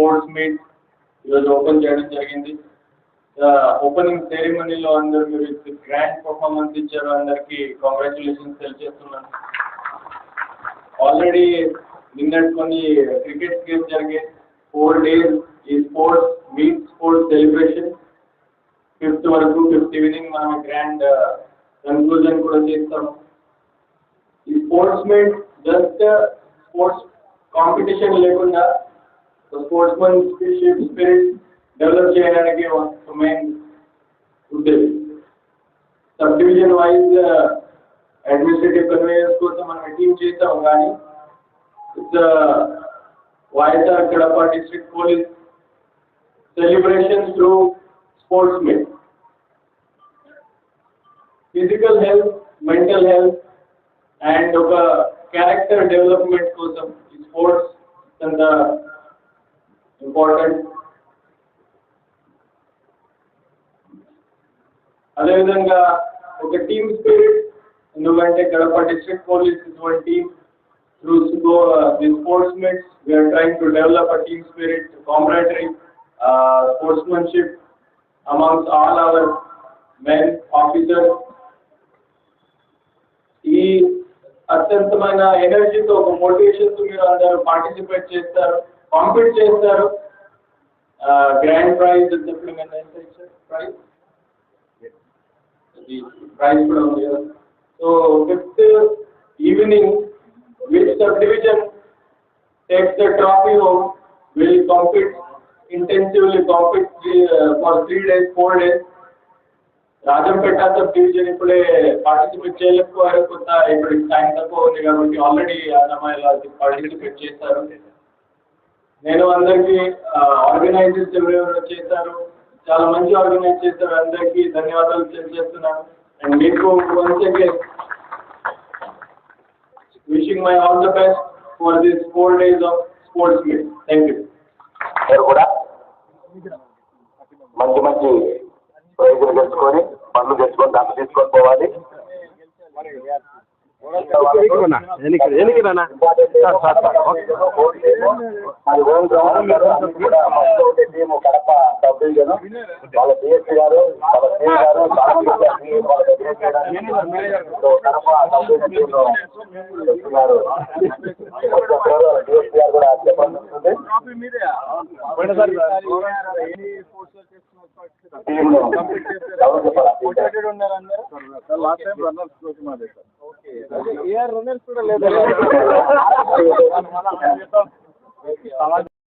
Sports meet ఈరోజు open చేయడం జరిగింది. ఓపెనింగ్ సెరమనీలో అందరూ మీరు గ్రాండ్ పర్ఫార్మెన్స్ ఇచ్చారు, అందరికీ కాంగ్రాచులేషన్స్ తెలియజేస్తున్నాను. ఆల్రెడీ నిన్నటి కొన్ని క్రికెట్ గేమ్స్ జరిగాయి. 4 days ఈ sports meet sports celebration 5th వరకు 5th ఈవినింగ్ మనం గ్రాండ్ కన్క్లూజన్ కూడా చేస్తాము. ఈ sports meet just sports competition లేకుండా స్పోర్ట్స్మన్షిప్ స్పిరిట్ డెవలప్ చేయడానికి మెయిన్ ఉద్దేశం. Sub division wise administrative convenience కోసం మనం టీమ్ చేస్తాం, కానీ YSR Kadapa district police celebration through sports meet. Physical health, mental health and ఒక క్యారెక్టర్ డెవలప్మెంట్ కోసం ఈ స్పోర్ట్స్ అంత ఇంపార్టెంట్. అదేవిధంగా ఒక టీమ్ స్పిరిట్, ఎందుకంటే Kadapa district police is one team. Through the sports meets, we are trying to develop a team spirit, camaraderie, sportsmanship amongst all our men officers. ఈ అత్యంతమైన ఎనర్జీతో ఒక మోటివేషన్తో మీరు అందరూ పార్టిసిపేట్ చేస్తారు, కాంపీట్ చేస్తారు. గ్రాండ్ ప్రైజ్ ప్రైజ్ ప్రైజ్ కూడా ఉంది కదా. So 5th evening which subdivision takes the trophy home will compete intensively for 3 days 4 days. Rajampet sub division ఇప్పుడే పార్టిసిపేట్ చేయలేకపోయారు, కొంత ఇప్పుడు టైం తక్కువ ఉంది కాబట్టి ఆల్రెడీ అన్నమాయలో పార్టిసిపేట్ చేశారు. నేను అందరికీ ఆర్గనైజర్స్ ఎవరెవరు చేశారు, చాలా మంచి ఆర్గనైజ్ చేశారు, అందరికీ ధన్యవాదాలు తెలియజేస్తున్నాను. అండ్ మీకు once again wishing my all the best for these 4 days of sports meet. Thank you. మీరు కూడా మంచి మంచి ప్రైజులు తెచ్చుకొని పనులు తెచ్చుకొని డబ్బు తీసుకొని పోవాలి. కడప సబ్ డివిజన్ వాళ్ళ డిఎస్పీ గారు, వాళ్ళ సిఐ గారు, కడప సబ్ డివిజన్ చెప్తున్నారు. డిఎస్పీ గారు కూడా చెప్పాల్సి ఉంటుంది. రన్నర్స్ కూడా లేదు.